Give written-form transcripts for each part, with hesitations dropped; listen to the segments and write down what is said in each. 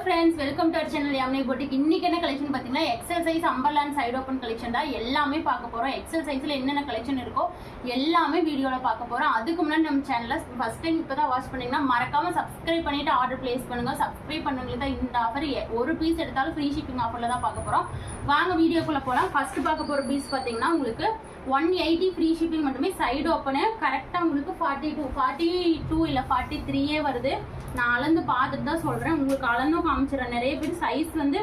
friends, welcome to our channel Yamini Boutique. இன்னைக்கு என்ன collection பாத்தீங்கன்னா XL size umbrella and side open collection தான் எல்லாமே பார்க்க போறோம். எக்ஸல் சைஸ்ல என்னென்ன கலெக்ஷன் இருக்கோ எல்லாமே வீடியோல பார்க்க போறோம். அதுக்கு முன்னாடி நம்ம சேனலை ஃபர்ஸ்ட் டைம் இப்பதான் வாட்ச் பண்ணீங்கன்னா மறக்காம சப்ஸ்கிரைப் பண்ணிட்டு ஆர்டர் பிளேஸ் பண்ணுங்க. சப்ஸ்கிரைப் பண்ணவங்களுக்கு தான் இந்த ஆஃபர், ஒரு பீஸ் எடுத்தாலும் ஃப்ரீ ஷிப்பிங் ஆஃபர்ல தான் பார்க்க போறோம். வாங்க வீடியோக்குள்ள போலாம். ஃபர்ஸ்ட் பார்க்க போற பீஸ் பாத்தீங்கன்னா உங்களுக்கு 180 ஃப்ரீ ஷிப்பிங் மட்டுமே. சைடு ஓப்பனு கரெக்டா உங்களுக்கு 42 இல்ல 43 வருது. நான் அளந்து பார்த்துட்டு தான் சொல்றேன், உங்களுக்கு அளந்தும் காமிச்சிடறேன். நிறைய பேர் சைஸ் வந்து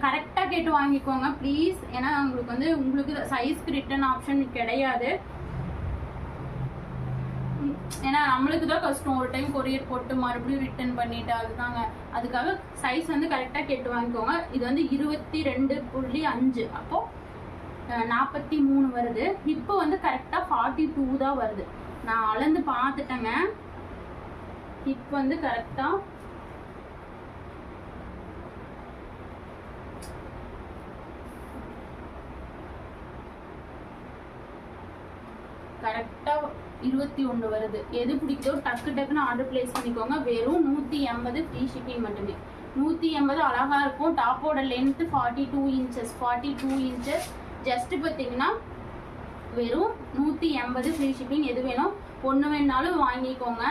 கரெக்டா கேட்டு வாங்கிக்கோங்க ப்ளீஸ். ஏன்னா உங்களுக்கு சைஸ்க்கு ரிட்டர்ன் ஆப்ஷன் கிடையாது. ஏன்னா நம்மளுக்கு தான் கஷ்டம், ஒரு டைம் கொரியர் போட்டு மறுபடியும் ரிட்டர்ன் பண்ணிட்டு அதுதாங்க. அதுக்காக சைஸ் வந்து கரெக்டா கேட்டு வாங்கிக்கோங்க. இது வந்து 22.5, அப்போ 43 வருது. இப்போ வந்து கரெக்டா 42 தான் வருது. நான் அளந்து பார்த்துட்டேங்க. இப்போ வந்து கரெக்டா கரெக்டா 21 வருது. எது பிடிக்குதோ டக்குன்னு ஆர்டர் பிளேஸ் பண்ணிக்கோங்க. வெறும் 180 ஃப்ரீ ஷிப்பிங் மட்டுமே. 180 அழகா இருக்கும். டாப்போட லென்த் 42 இன்ச்சஸ். ஜஸ்ட் பார்த்தீங்கன்னா வெறும் 180 ஃப்ரீ ஷிப்பிங். எது வேணும் ஒன்று வேணாலும் வாங்கிக்கோங்க.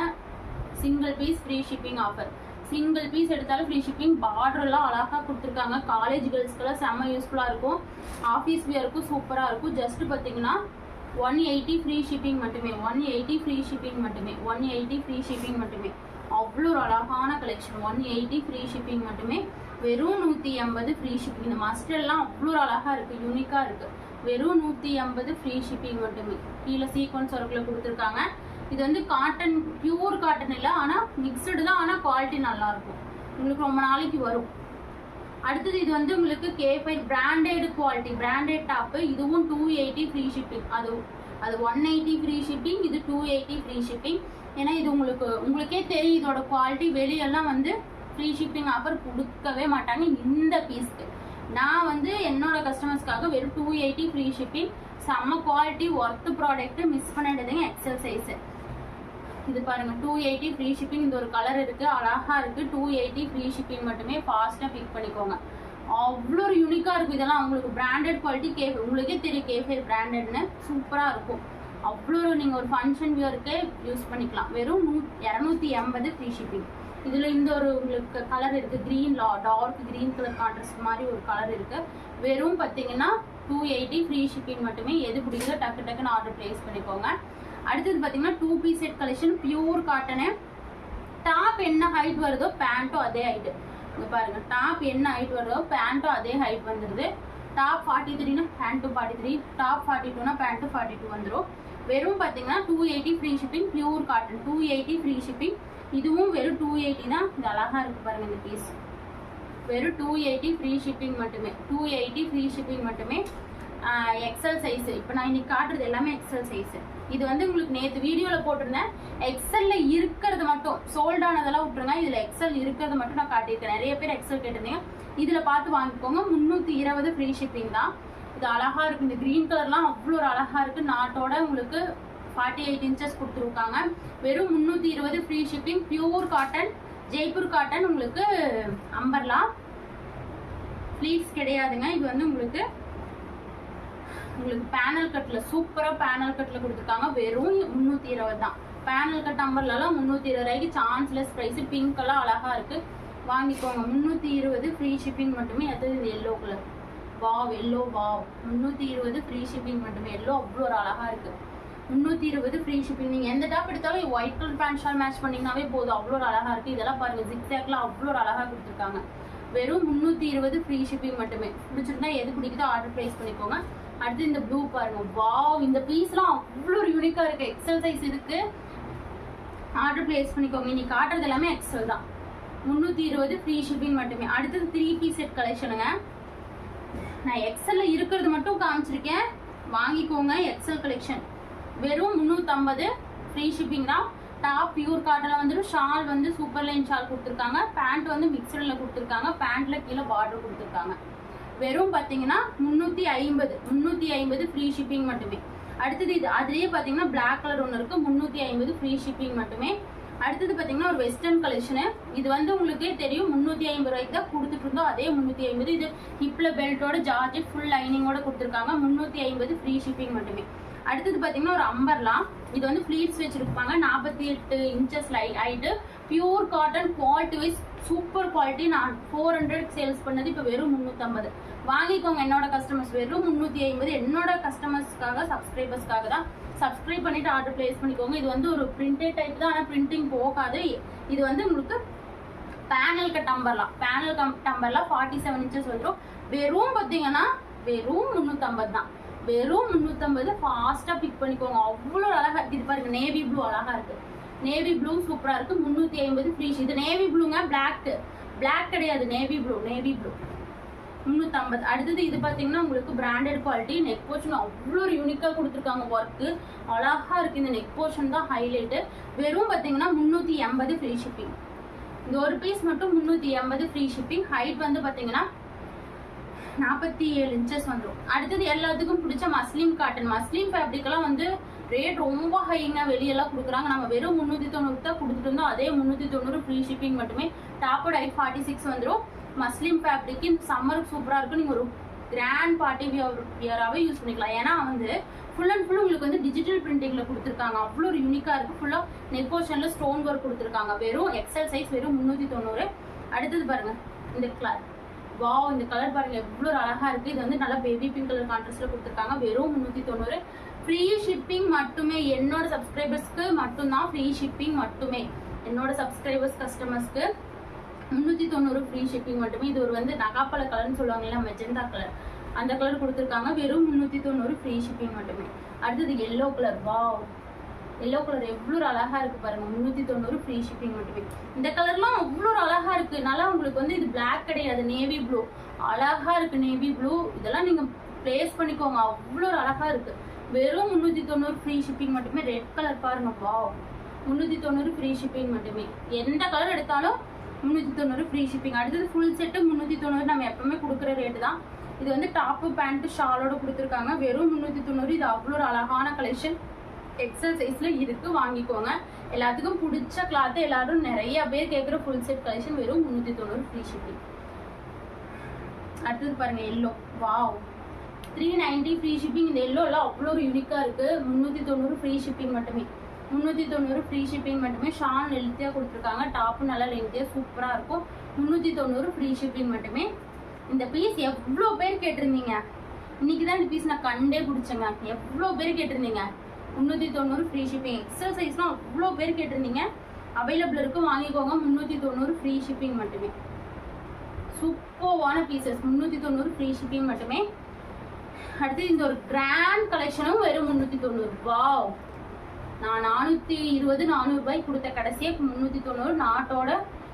Single piece free shipping offer. Single piece எடுத்தாலும் ஃப்ரீ ஷிப்பிங். பார்டர்லாம் அழகாக கொடுத்துருக்காங்க. காலேஜ் கேர்ள்ஸ்க்கெல்லாம் செம்ம யூஸ்ஃபுல்லாக இருக்கும். ஆஃபீஸ் வியருக்கும் சூப்பராக இருக்கும். ஜஸ்ட் பார்த்தீங்கன்னா 180 ஃப்ரீ ஷிப்பிங் மட்டுமே. 180 ஃப்ரீ ஷிப்பிங் மட்டுமே. 180 ஃப்ரீ ஷிப்பிங் மட்டுமே. அவ்வளோ ஒரு அழகான கலெக்ஷன். 180 ஃப்ரீ ஷிப்பிங் மட்டுமே. வெறும் 180 ஃப்ரீ ஷிப்பிங். இந்த மஸ்டர்லாம் அவ்வளோ அழகாக இருக்குது, யூனிக்காக இருக்குது. வெறும் 180 ஃப்ரீ ஷிப்பிங் மட்டுமே. கீழே சீக்வன்ஸ் ஒர்க்கில் கொடுத்துருக்காங்க. இது வந்து காட்டன், பியூர் காட்டன் இல்லை, ஆனால் மிக்சடு தான். ஆனால் குவாலிட்டி நல்லாயிருக்கும், உங்களுக்கு ரொம்ப நாளைக்கு வரும். அடுத்தது இது வந்து உங்களுக்கு K5 branded quality, branded top. இதுவும் 280 ஃப்ரீ ஷிப்பிங். அது 180 ஃப்ரீ ஷிப்பிங், இது 280 ஃப்ரீ ஷிப்பிங். ஏன்னா இது உங்களுக்கே தெரியும் இதோட குவாலிட்டி. வெளியெல்லாம் வந்து ஃப்ரீ ஷிப்பிங் ஆஃபர் கொடுக்கவே மாட்டாங்க இந்த பீஸ்க்கு. நான் வந்து என்னோட கஸ்டமர்ஸ்க்காக வெறும் 280 ஃப்ரீ ஷிப்பிங். செம்ம குவாலிட்டி, ஒர்த்து ப்ராடக்ட். மிஸ் பண்ணிடுதுங்க எக்ஸல் சைஸு. இது பாருங்க 280 ஃப்ரீ ஷிப்பிங். இந்த ஒரு கலர் இருக்கு, அழகா இருக்கு. 280 ஃப்ரீ ஷிப்பிங் மட்டுமே. ஃபாஸ்ட்டாக பிக் பண்ணிக்கோங்க. அவ்வளோ ஒரு யூனிக்காக இருக்கும். இதெல்லாம் உங்களுக்கு பிராண்டட் குவாலிட்டி. உங்களுக்கே தெரியும் K5 பிராண்டட்னு. சூப்பராக இருக்கும். அவ்வளோ நீங்கள் ஒரு ஃபங்க்ஷன் வியருக்கு யூஸ் பண்ணிக்கலாம். வெறும் 280 ஃப்ரீ ஷிப்பிங். இதில் இந்த ஒரு உங்களுக்கு கலர் இருக்குது, green, dark green colour contrast மாதிரி ஒரு கலர் இருக்குது. வெறும் பார்த்தீங்கன்னா 280 ஃப்ரீ ஷிப்பிங் மட்டுமே. எது பிடிக்குதோ டக்குன்னு ஆர்டர் பிளேஸ் பண்ணிக்கோங்க. அடுத்தது பார்த்தீங்கன்னா 2 piece set collection, pure cotton. Top என்ன ஹைட் வருதோ பேண்ட்டும் அதே ஹைட்டு. இங்கே பாருங்க, டாப் என்ன ஹைட் வருதோ பேண்ட்டும் அதே ஹைட் வந்துடுது. டாப் 43னா பேண்ட்டும் 43, டாப் 42னா பேண்ட்டும் 42 வந்துடும். வெறும் பார்த்தீங்கன்னா 280 free shipping. Pure cotton 280 free shipping. இதுவும் வெறும் 280 தான். இது அழகா இருக்கு பாருங்க இந்த பீஸ். வெறும் 280 ஃப்ரீ ஷிப்பிங் மட்டுமே. 280 ஃப்ரீ ஷிப்பிங் மட்டுமே. XL size. இப்போ நான் இன்னைக்கு காட்டுறது எல்லாமே எக்ஸல் சைஸ். இது வந்து உங்களுக்கு நேற்று வீடியோவில் போட்டிருந்தேன். எக்ஸல்ல இருக்கிறது மட்டும், சோல்ட் ஆனதெல்லாம் விட்டுருங்க. இதில் எக்ஸல் இருக்கிறது மட்டும் நான் காட்டியிருக்கேன். நிறைய பேர் எக்ஸல் கேட்டிருந்தீங்க. இதில் பார்த்து வாங்கிக்கோங்க. 320 ஃப்ரீ ஷிப்பிங் தான். இது அழகா இருக்கு. இந்த கிரீன் கலர்லாம் அவ்வளோ ஒரு அழகா இருக்கு. நாட்டோட உங்களுக்கு 48 இன்ச்சஸ் கொடுத்துருக்காங்க. வெறும் 320 free shipping. Pure cotton, Jaipur cotton. உங்களுக்கு அம்பர்லா ஃப்ளீட்ஸ் கிடையாதுங்க. இது வந்து உங்களுக்கு பேனல் கட்ல, சூப்பரா பேனல் கட்ல கொடுத்துருக்காங்க. வெறும் 320 தான். பேனல் கட் அம்பர்லாம் 320 ரூபாய்க்கு சான்ஸ்லெஸ் பிரைஸ். பிங்க் எல்லாம் அழகா இருக்கு, வாங்கிக்கோங்க. 320 ஃப்ரீ ஷிப்பிங் மட்டுமே. அது yellow colour, wow, yellow, wow. 320 free shipping மட்டுமே. எல்லோ அவ்வளோ ஒரு அழகா இருக்கு. 320 ஃப்ரீ ஷிப்பிங். நீங்க எந்த டாப் எடுத்தாலும் white colour pant shawl match பண்ணீங்கன்னாவே போதும். அவ்வளோ ஒரு அழகா இருக்கு. இதெல்லாம் பாருங்க, ஜிக்ஸாக்லாம் அவ்வளோ ஒரு அழகா கொடுத்துருக்காங்க. வெறும் 320 ஃப்ரீ ஷிப்பிங் மட்டுமே. பிடிச்சிருந்தா எது பிடிக்குதோ ஆர்டர் பிளேஸ் பண்ணிக்கோங்க. அடுத்து இந்த ப்ளூ பாருங்க, வாவ். இந்த பீஸ்லாம் அவ்வளோ ஒரு யூனிக்கா இருக்கு. எக்ஸல் சைஸ் இருக்கு, ஆர்டர் பிளேஸ் பண்ணிக்கோங்க. இன்னைக்கு காட்டுறது எல்லாமே எக்ஸல் தான். 320 ஃப்ரீ ஷிப்பிங் மட்டுமே. அடுத்தது 3 பீஸ் செட் கலெக்ஷனுங்க. நான் எக்ஸல்ல இருக்கிறது மட்டும் காமிச்சிருக்கேன், வாங்கிக்கோங்க. எக்ஸல் கலெக்ஷன் வெறும் 350 ஃப்ரீ ஷிப்பிங் தான். டாப் பியூர் காட்டன்ல வந்துடும். ஷால் வந்து சூப்பர் லைன் ஷால் கொடுத்துருக்காங்க. பேண்ட் வந்து மிக்சடில் கொடுத்துருக்காங்க. பேண்ட்ல கீழே பார்டர் கொடுத்துருக்காங்க. வெறும் பார்த்தீங்கன்னா 350 ஃப்ரீ ஷிப்பிங் மட்டுமே. அடுத்தது இது அதுலேயே பார்த்தீங்கன்னா பிளாக் கலர் ஒன்று இருக்கு, 350 ஃப்ரீ ஷிப்பிங் மட்டுமே. அடுத்தது பார்த்தீங்கன்னா ஒரு வெஸ்டர்ன் கலெக்ஷனு. இது வந்து உங்களுக்கே தெரியும் 350 ரூபாய்க்கு தான் கொடுத்துட்டு இருந்தோம். அதே 350. இது ஹிப்ல பெல்ட்டோட ஜார்ஜெட் ஃபுல் லைனிங்கோட கொடுத்துருக்காங்க. 350 ஃப்ரீ ஷிப்பிங் மட்டுமே. அடுத்தது பார்த்தீங்கன்னா ஒரு அம்பர்லா. இது வந்து ஃப்ளீட்ஸ் வச்சிருப்பாங்க. 48 inches height. Pure cotton quality wise super quality. நான் 400 சேல்ஸ் பண்ணது இப்போ வெறும் 350. வாங்கிக்கோங்க என்னோட கஸ்டமர்ஸ். வெறும் 350 என்னோட கஸ்டமர்ஸ்க்காக சப்ஸ்கிரைபர்ஸ்க்காக தான். சப்ஸ்கிரைப் பண்ணிட்டு ஆர்டர் பிளேஸ் பண்ணிக்கோங்க. இது வந்து ஒரு பிரிண்டட் டைப் தான், ஆனால் பிரிண்டிங் போகாது. இது வந்து உங்களுக்கு பேனல் கட் டம்பர்லாம். பேனல் டம்பர்லாம் 47 இன்ச்சஸ் வந்துடும். வெறும் பார்த்தீங்கன்னா வெறும் 350 தான். வெறும் 350. ஃபாஸ்ட்டாக பிக் பண்ணிக்கோங்க. அவ்வளோ அழகாக இருக்குது. இது பாருங்க, நேவி ப்ளூ அழகாக இருக்குது. நேவி ப்ளூ சூப்பராக இருக்குது. 350 ஃப்ரீ. இது நேவி ப்ளூங்க, பிளாக் கிடையாது, நேவி ப்ளூ 350. அடுத்தது இது பார்த்தீங்கன்னா உங்களுக்கு பிராண்டட் குவாலிட்டி. நெக் போர்ஷன் அவ்வளோ ஒரு யூனிக்காக கொடுத்துருக்காங்க. ஒர்க்கு அழகாக இருக்குது. இந்த நெக் போர்ஷன் தான் ஹைலைட்டு. வெறும் பார்த்தீங்கன்னா 380 ஃப்ரீ ஷிப்பிங். இந்த ஒரு பீஸ் மட்டும் 380 ஃப்ரீ ஷிப்பிங். ஹைட் வந்து பார்த்தீங்கன்னா 47 இன்ச்சஸ் வந்துடும். அடுத்தது எல்லாத்துக்கும் பிடிச்ச மஸ்லின் காட்டன். மஸ்லின் ஃபேப்ரிக்லாம் வந்து ரேட் ரொம்ப ஹைங்க. வெளியெல்லாம் கொடுக்குறாங்க. நம்ம வெறும் 390 தான் கொடுத்துட்டு இருந்தோம். அதே 390 ஃப்ரீ ஷிப்பிங் மட்டுமே. டாப்போட ஹைட் 46 வந்துடும். மஸ்லின் ஃபேப்ரிக் இந்த சம்மருக்கு சூப்பராக இருக்கும். நீங்கள் ஒரு கிராண்ட் பார்ட்டி வியராகவே யூஸ் பண்ணிக்கலாம். ஏன்னா வந்து ஃபுல் அண்ட் ஃபுல் உங்களுக்கு வந்து டிஜிட்டல் பிரிண்டிங்கில் கொடுத்துருக்காங்க. அவ்வளோ ஒரு யூனிக்காக இருக்குது. ஃபுல்லாக நெக் போர்ஷனில் ஸ்டோன் ஒர்க் கொடுத்துருக்காங்க. வெறும் எக்ஸல் சைஸ் வெறும் 390. அடுத்தது பாருங்கள் இந்த கலர். வாவ், இந்த கலர் பாருங்கள் எவ்வளோ அழகாக இருக்குது. இது வந்து நல்லா பேபி பிங்க் கலர் கான்ட்ராஸ்ட்டில் கொடுத்துருக்காங்க. வெறும் 390. ஃப்ரீ ஷிப்பிங் மட்டுமே. என்னோட சப்ஸ்கிரைபர்ஸ்க்கு மட்டும்தான் ஃப்ரீ ஷிப்பிங் மட்டுமே. என்னோட சப்ஸ்கிரைபர்ஸ் கஸ்டமர்ஸ்க்கு 390 ஃப்ரீ ஷிப்பிங் மட்டுமே. இது ஒரு வந்து நகாப்பழ கலர்னு சொல்லுவாங்கல்ல, மெஜந்தா கலர், அந்த கலர் கொடுத்துருக்காங்க. வெறும் 390 ஃப்ரீ ஷிப்பிங் மட்டுமே. அடுத்தது yellow colour. Wow, yellow colour எவ்வளோ அழகாக இருக்குது பாருங்கள். 390 ஃப்ரீ ஷிப்பிங் மட்டுமே. இந்த கலர்லாம் அவ்வளோ அழகாக இருக்குது. நல்லா உங்களுக்கு வந்து இது பிளாக் கிடையாது, நேவி ப்ளூ அழகாக இருக்குது. நேவி ப்ளூ இதெல்லாம் நீங்கள் ப்ளேஸ் பண்ணிக்கோங்க. அவ்வளோ அழகாக இருக்குது. வெறும் 390 ஃப்ரீ ஷிப்பிங் மட்டுமே. ரெட் கலர் பாருங்க. வாவ், 390 ஃப்ரீ ஷிப்பிங் மட்டுமே. எந்த கலர் எடுத்தாலும் 390 ஃப்ரீ ஷிப்பிங். அடுத்தது ஃபுல் செட்டு 390. நம்ம எப்பவுமே கொடுக்குற ரேட்டு தான். இது வந்து டாப்பு பேண்ட்டு ஷாலோட கொடுத்துருக்காங்க. வெறும் 390. இது அவ்வளோ ஒரு அழகான கலெக்ஷன். எக்ஸல் சைஸ்ல இருக்கு, வாங்கிக்கோங்க. எல்லாத்துக்கும் பிடிச்ச கிளாத். எல்லாரும் நிறைய பேர் கேட்குற ஃபுல் செட் கலெக்ஷன். வெறும் 390 ஃப்ரீ ஷிப்பிங். அடுத்தது பாருங்க எல்லோ. Wow, 390 free shipping. இந்த எல்லோ எல்லாம் அவ்வளோ ஒரு யூனிக்காக இருக்குது. 390 ஃப்ரீ ஷிப்பிங் மட்டுமே. 390 ஃப்ரீ ஷிப்பிங் மட்டுமே. ஷால் லென்த்தியாக கொடுத்துருக்காங்க. டாப்பு நல்லா லென்த்தியாக சூப்பராக இருக்கும். 390 ஃப்ரீ ஷிப்பிங் மட்டுமே. இந்த பீஸ் எவ்வளோ பேர் கேட்டிருந்தீங்க. இன்னைக்கு தான் இந்த பீஸ் நான் கண்டே பிடிச்சேங்க. எவ்வளோ பேர் கேட்டிருந்தீங்க. 390 ஃப்ரீ ஷிப்பிங். எக்ஸல் சைஸ்லாம் அவ்வளோ பேர் கேட்டிருந்தீங்க. அவைலபிள் இருக்குது, வாங்கிக்கோங்க. 390 ஃப்ரீ ஷிப்பிங் மட்டுமே. சூப்பர்வான பீசஸ். 390 ஃப்ரீ ஷிப்பிங் மட்டுமே. அடுத்து இந்த ஒரு கிராண்ட் கலெக்ஷனும் வெறும் 390. வாவ், நான் 420 400 ரூபாய்க்கு கொடுத்த கடைசியாக 390. நாட்டோட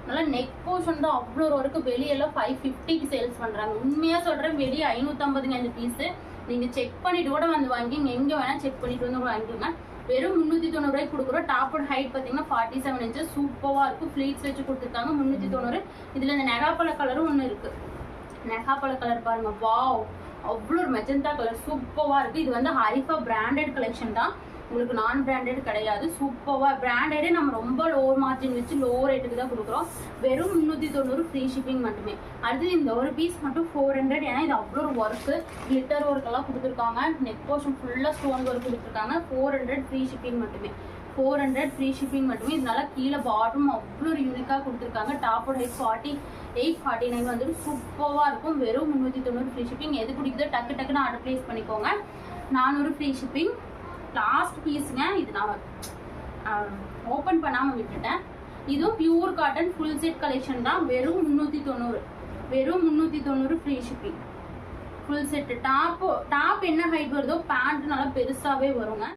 நல்லா நெக் போர்ஷன் தான் அவ்வளோ ஒர்க்கு. வெளியெல்லாம் 550க்கு சேல்ஸ் பண்ணுறாங்க. உண்மையாக சொல்கிறேன், வெளியே 550ங்க இந்த பீஸு. நீங்கள் செக் பண்ணிட்டு கூட வந்து வாங்கிங்க. எங்கே வேணால் செக் பண்ணிட்டு வந்து வாங்கிக்கோங்க. வெறும் 390 ரூபாய்க்கு கொடுக்குறோம். டாப்போட ஹைட் பார்த்தீங்கன்னா 47 இன்ச்சஸ். சூப்பராக இருக்கும். ஃப்ளீட்ஸ் வச்சு கொடுத்துருக்காங்க. 390. இதில் இந்த நெகாப்பழ கலரும் ஒன்று இருக்குது. நெகாப்பழ கலர் பாருங்கள். வாவ், அவ்வளோ ஒரு மெஜந்தா கலர் சூப்பராக இருக்குது. இது வந்து ஹரிஃபா பிராண்டட் கலெக்ஷன் தான். உங்களுக்கு நான் பிராண்டட் கிடையாது. சூப்பராக பிராண்டடே நம்ம ரொம்ப லோ மார்ஜின் வச்சு லோ ரேட்டுக்கு தான் கொடுக்குறோம். வெறும் 390 ஃப்ரீ ஷிப்பிங் மட்டுமே. அடுத்து இந்த ஒரு பீஸ் மட்டும் 400. ஏன்னா இது அவ்வளோ ஒரு ஒர்க்கு, கிளிட்டர் ஒர்க்கெல்லாம் கொடுத்துருக்காங்க. நெக் போர்ஷன் ஃபுல்லாக ஸ்டோன் ஒர்க் கொடுத்துருக்காங்க. 400 ஃப்ரீ ஷிப்பிங் மட்டுமே. 400 ஃப்ரீ ஷிப்பிங் மட்டுமே. இதனால கீழே பாட்டும் அவ்வளோ ஒரு யூனிக்காக கொடுத்துருக்காங்க. டாப்போட ஹைட் 48 49 வந்துட்டு சூப்பராக இருக்கும். வெறும் 390 ஃப்ரீ ஷிப்பிங். எது பிடிக்குதோ டக்குன்னு ஆர்டர் ப்ளேஸ் பண்ணிக்கோங்க. 400 ஃப்ரீ ஷிப்பிங். லாஸ்ட் பீஸுங்க. இது நான் ஓப்பன் பண்ணாமல் விட்டுட்டேன். இதுவும் pure cotton full set collection தான். வெறும் 390. வெறும் 390 free shipping. Full set. Top என்ன ஹைட் வருதோ பேண்ட் நல்லா பெருசாகவே வருங்க.